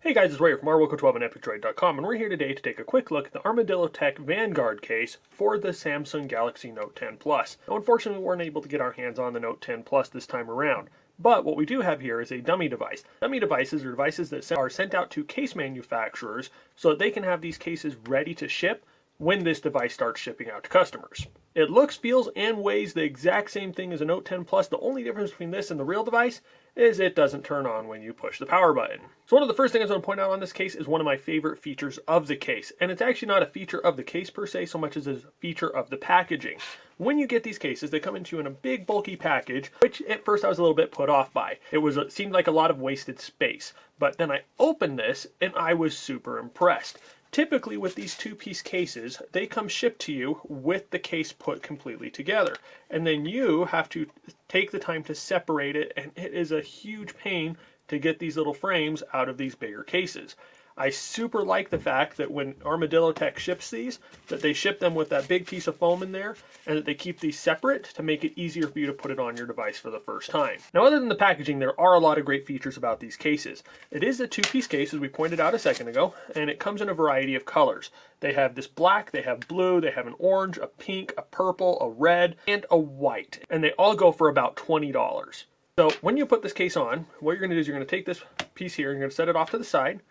Hey guys, it's Ray from ArmadilloTek and EpicDroid.com, and we're here today to take a quick look at the ArmadilloTek Vanguard case for the Samsung Galaxy Note 10 Plus. Now, unfortunately, we weren't able to get our hands on the Note 10 Plus this time around, but what we do have here is a dummy device. Dummy devices are devices that are sent out to case manufacturers so that they can have these cases ready to ship when this device starts shipping out to customers. It looks, feels, and weighs the exact same thing as a Note 10 Plus. The only difference between this and the real device is it doesn't turn on when you push the power button. So one of the first things I want to point out on this case is one of my favorite features of the case. And it's actually not a feature of the case per se so much as a feature of the packaging. When you get these cases, they come into you in a big bulky package, which at first I was a little bit put off by. It seemed like a lot of wasted space. But then I opened this and I was super impressed. Typically with these two-piece cases, they come shipped to you with the case put completely together. And then you have to take the time to separate it, and it is a huge pain to get these little frames out of these bigger cases. I super like the fact that when ArmadilloTek ships these, that they ship them with that big piece of foam in there, and that they keep these separate to make it easier for you to put it on your device for the first time. Now, other than the packaging, there are a lot of great features about these cases. It is a two-piece case, as we pointed out a second ago, and it comes in a variety of colors. They have this black, they have blue, they have an orange, a pink, a purple, a red, and a white. And they all go for about $20. So when you put this case on, what you're going to do is you're going to take this piece here, you're going to set it off to the side.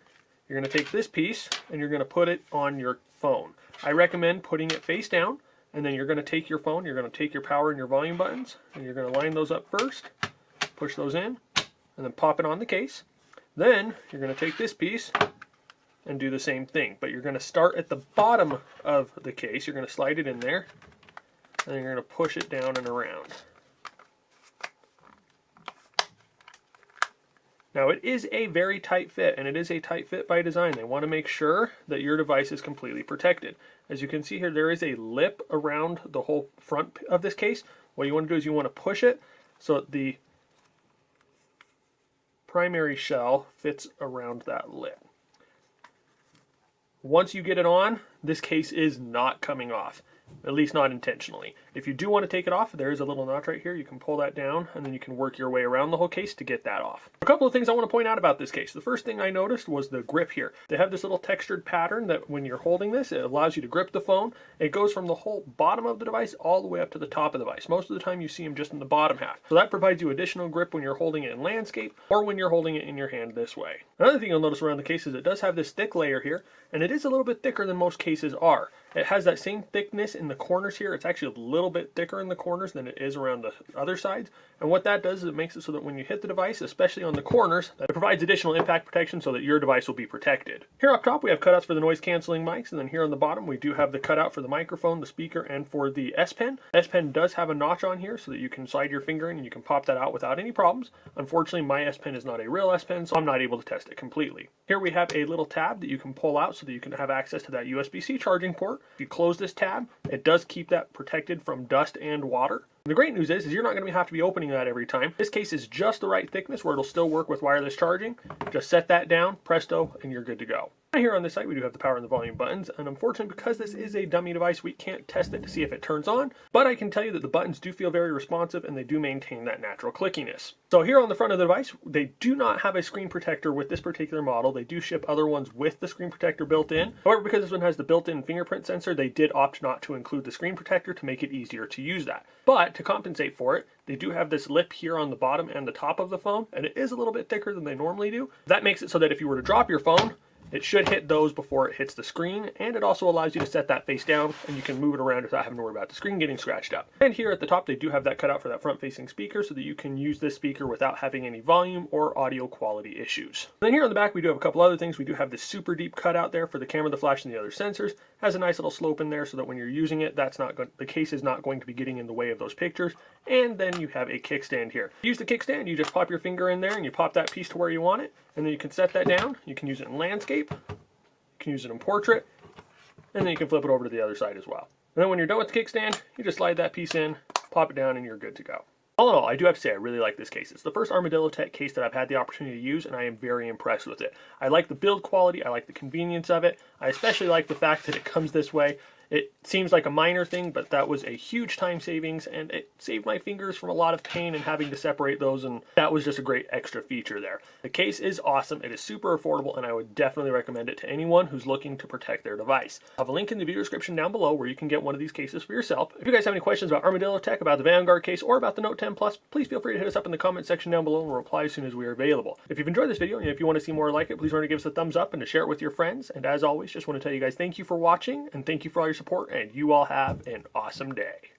You're going to take this piece and you're going to put it on your phone. I recommend putting it face down, and then you're going to take your phone, you're going to take your power and your volume buttons, and you're going to line those up first, push those in, and then pop it on the case. Then you're going to take this piece and do the same thing, but you're going to start at the bottom of the case, you're going to slide it in there, and then you're going to push it down and around. Now, it is a very tight fit, and it is a tight fit by design. They want to make sure that your device is completely protected. As you can see here, there is a lip around the whole front of this case. What you want to do is you want to push it so that the primary shell fits around that lip. Once you get it on, this case is not coming off. At least not intentionally. If you do want to take it off, there is a little notch right here. You can pull that down, and then you can work your way around the whole case to get that off. A couple of things I want to point out about this case. The first thing I noticed was the grip here. They have this little textured pattern that when you're holding this, it allows you to grip the phone. It goes from the whole bottom of the device all the way up to the top of the device. Most of the time you see them just in the bottom half. So that provides you additional grip when you're holding it in landscape or when you're holding it in your hand this way. Another thing you'll notice around the case is it does have this thick layer here, and it is a little bit thicker than most cases are. It has that same thickness in the corners here. It's actually a little bit thicker in the corners than it is around the other sides. And what that does is it makes it so that when you hit the device, especially on the corners, it provides additional impact protection so that your device will be protected. Here up top, we have cutouts for the noise canceling mics. And then here on the bottom, we do have the cutout for the microphone, the speaker, and for the S Pen. S Pen does have a notch on here so that you can slide your finger in and you can pop that out without any problems. Unfortunately, my S Pen is not a real S Pen, so I'm not able to test it completely. Here we have a little tab that you can pull out so that you can have access to that USB-C charging port. If you close this tab, it does keep that protected from dust and water. And the great news is you're not going to have to be opening that every time. This case is just the right thickness where it'll still work with wireless charging. Just set that down, presto, and you're good to go. Here on this site, we do have the power and the volume buttons, and unfortunately, because this is a dummy device, we can't test it to see if it turns on, but I can tell you that the buttons do feel very responsive, and they do maintain that natural clickiness. So here on the front of the device, they do not have a screen protector with this particular model. They do ship other ones with the screen protector built in. However, because this one has the built-in fingerprint sensor, they did opt not to include the screen protector to make it easier to use that. But to compensate for it, they do have this lip here on the bottom and the top of the phone, and it is a little bit thicker than they normally do. That makes it so that if you were to drop your phone, it should hit those before it hits the screen, and it also allows you to set that face down, and you can move it around without having to worry about the screen getting scratched up. And here at the top, they do have that cutout for that front-facing speaker so that you can use this speaker without having any volume or audio quality issues. And then here on the back, we do have a couple other things. We do have this super deep cutout there for the camera, the flash, and the other sensors. It has a nice little slope in there so that when you're using it, the case is not going to be getting in the way of those pictures. And then you have a kickstand here. To use the kickstand, you just pop your finger in there and you pop that piece to where you want it, and then you can set that down. You can use it in landscape. You can use it in portrait, and then you can flip it over to the other side as well. And then when you're done with the kickstand, you just slide that piece in, pop it down, and you're good to go. All in all, I do have to say I really like this case. It's the first ArmadilloTek case that I've had the opportunity to use, and I am very impressed with it. I like the build quality, I like the convenience of it, I especially like the fact that it comes this way. It seems like a minor thing, but that was a huge time savings, and it saved my fingers from a lot of pain and having to separate those, and that was just a great extra feature there. The case is awesome, it is super affordable, and I would definitely recommend it to anyone who's looking to protect their device. I'll have a link in the video description down below where you can get one of these cases for yourself. If you guys have any questions about ArmadilloTek, about the Vanguard case, or about the Note 10 Plus, please feel free to hit us up in the comment section down below and we'll reply as soon as we are available. If you've enjoyed this video and if you want to see more like it, please remember to give us a thumbs up and to share it with your friends. And as always, just want to tell you guys thank you for watching and thank you for all your support, and you all have an awesome day.